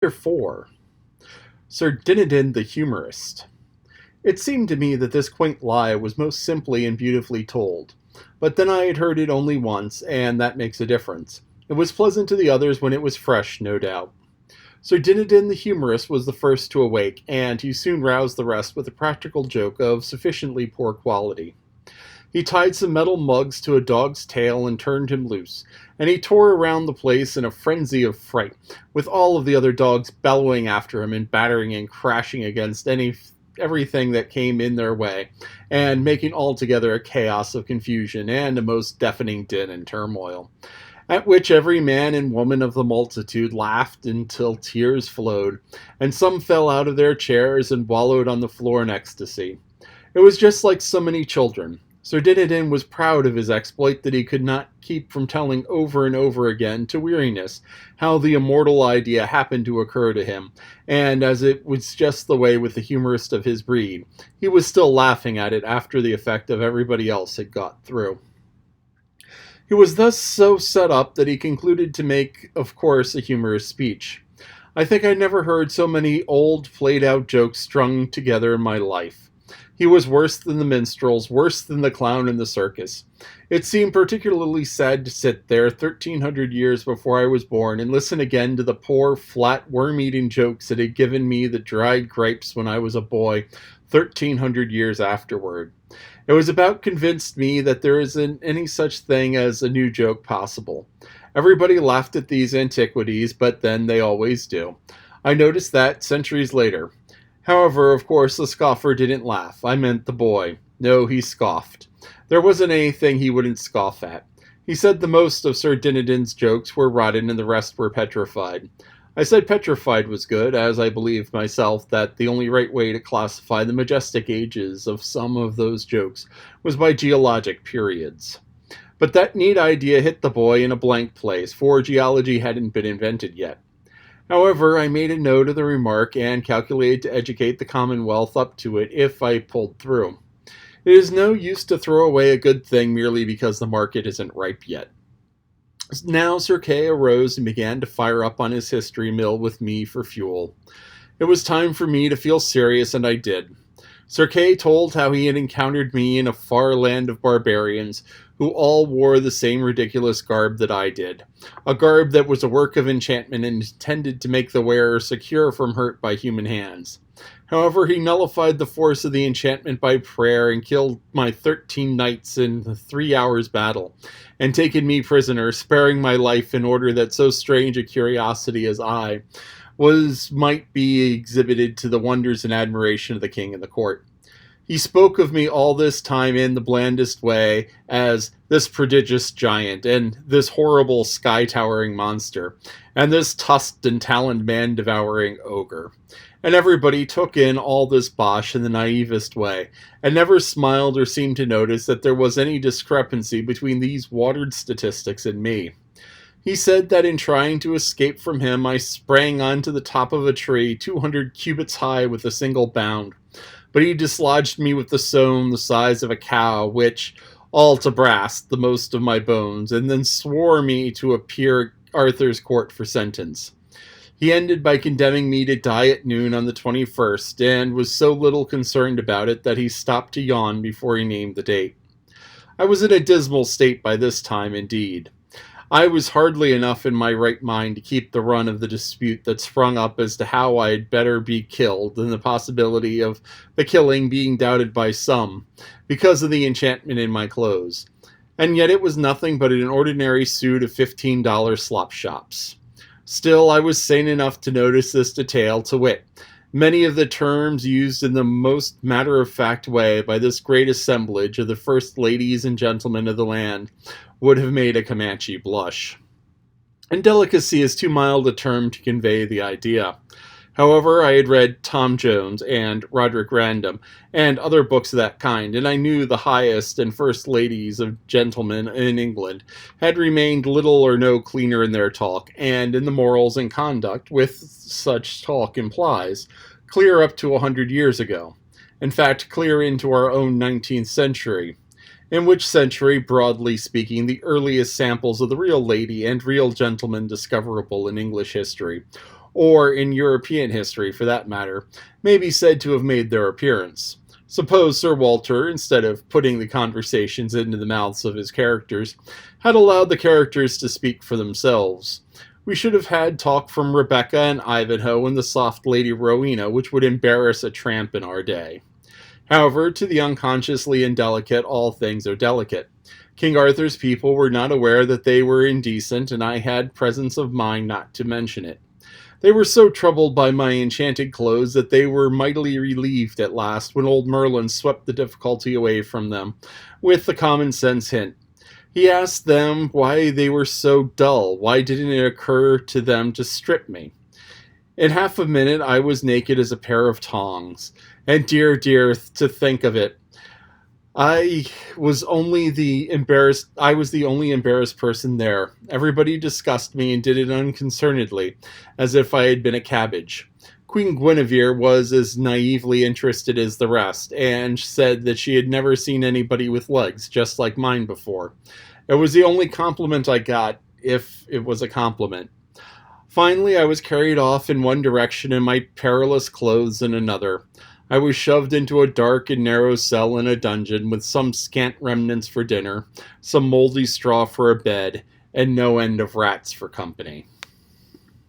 Chapter 4. Sir Dinadan the Humorist. It seemed to me that this quaint lie was most simply and beautifully told. But then I had heard it only once, and that makes a difference. It was pleasant to the others when it was fresh, no doubt. Sir Dinadan the Humorist was the first to awake, and he soon roused the rest with a practical joke of sufficiently poor quality. He tied some metal mugs to a dog's tail and turned him loose, and he tore around the place in a frenzy of fright, with all of the other dogs bellowing after him and battering and crashing against everything that came in their way, and making altogether a chaos of confusion and a most deafening din and turmoil, at which every man and woman of the multitude laughed until tears flowed, and some fell out of their chairs and wallowed on the floor in ecstasy. It was just like so many children. Sir Dinadan was proud of his exploit that he could not keep from telling over and over again to weariness how the immortal idea happened to occur to him, and as it was just the way with the humorist of his breed, he was still laughing at it after the effect of everybody else had got through. He was thus so set up that he concluded to make, of course, a humorous speech. I think I never heard so many old, played-out jokes strung together in my life. He was worse than the minstrels, worse than the clown in the circus. It seemed particularly sad to sit there 1,300 years before I was born and listen again to the poor, flat, worm-eating jokes that had given me the dried grapes when I was a boy 1,300 years afterward. It was about convinced me that there isn't any such thing as a new joke possible. Everybody laughed at these antiquities, but then they always do. I noticed that centuries later. However, of course, the scoffer didn't laugh. I meant the boy. No, he scoffed. There wasn't anything he wouldn't scoff at. He said the most of Sir Dinadan's jokes were rotten and the rest were petrified. I said petrified was good, as I believed myself that the only right way to classify the majestic ages of some of those jokes was by geologic periods. But that neat idea hit the boy in a blank place, for geology hadn't been invented yet. However, I made a note of the remark and calculated to educate the Commonwealth up to it if I pulled through. It is no use to throw away a good thing merely because the market isn't ripe yet. Now Sir Kay arose and began to fire up on his history mill with me for fuel. It was time for me to feel serious, and I did. Sir Kay told how he had encountered me in a far land of barbarians who all wore the same ridiculous garb that I did, a garb that was a work of enchantment and intended to make the wearer secure from hurt by human hands. However, he nullified the force of the enchantment by prayer and killed my 13 knights in the 3 hours battle, and taken me prisoner, sparing my life in order that so strange a curiosity as I might be exhibited to the wonders and admiration of the king and the court. He spoke of me all this time in the blandest way as this prodigious giant, and this horrible sky-towering monster, and this tusked and taloned man-devouring ogre. And everybody took in all this bosh in the naivest way, and never smiled or seemed to notice that there was any discrepancy between these watered statistics and me. He said that in trying to escape from him, I sprang onto the top of a tree 200 cubits high with a single bound. But he dislodged me with the stone the size of a cow, which all to brass the most of my bones, and then swore me to appear at Arthur's court for sentence. He ended by condemning me to die at noon on the 21st, and was so little concerned about it that he stopped to yawn before he named the date. I was in a dismal state by this time, indeed. I was hardly enough in my right mind to keep the run of the dispute that sprung up as to how I had better be killed, and the possibility of the killing being doubted by some, because of the enchantment in my clothes. And yet it was nothing but an ordinary suit of $15 slop shops. Still, I was sane enough to notice this detail, to wit, many of the terms used in the most matter-of-fact way by this great assemblage of the first ladies and gentlemen of the land would have made a Comanche blush. Indelicacy is too mild a term to convey the idea. However, I had read Tom Jones and Roderick Random and other books of that kind, and I knew the highest and first ladies of gentlemen in England had remained little or no cleaner in their talk, and in the morals and conduct with such talk implies, clear up to 100 years ago. In fact, clear into our own 19th century. In which century, broadly speaking, the earliest samples of the real lady and real gentleman discoverable in English history, or in European history for that matter, may be said to have made their appearance. Suppose Sir Walter, instead of putting the conversations into the mouths of his characters, had allowed the characters to speak for themselves. We should have had talk from Rebecca and Ivanhoe and the soft Lady Rowena, which would embarrass a tramp in our day. However, to the unconsciously indelicate, all things are delicate. King Arthur's people were not aware that they were indecent, and I had presence of mind not to mention it. They were so troubled by my enchanted clothes that they were mightily relieved at last when old Merlin swept the difficulty away from them with the common sense hint. He asked them why they were so dull. Why didn't it occur to them to strip me? In half a minute I was naked as a pair of tongs. And dear, dear, to think of it, I was the only embarrassed person there. Everybody discussed me and did it unconcernedly, as if I had been a cabbage. Queen Guinevere was as naively interested as the rest, and said that she had never seen anybody with legs just like mine before. It was the only compliment I got, if it was a compliment. Finally, I was carried off in one direction and my perilous clothes in another. I was shoved into a dark and narrow cell in a dungeon with some scant remnants for dinner, some moldy straw for a bed, and no end of rats for company.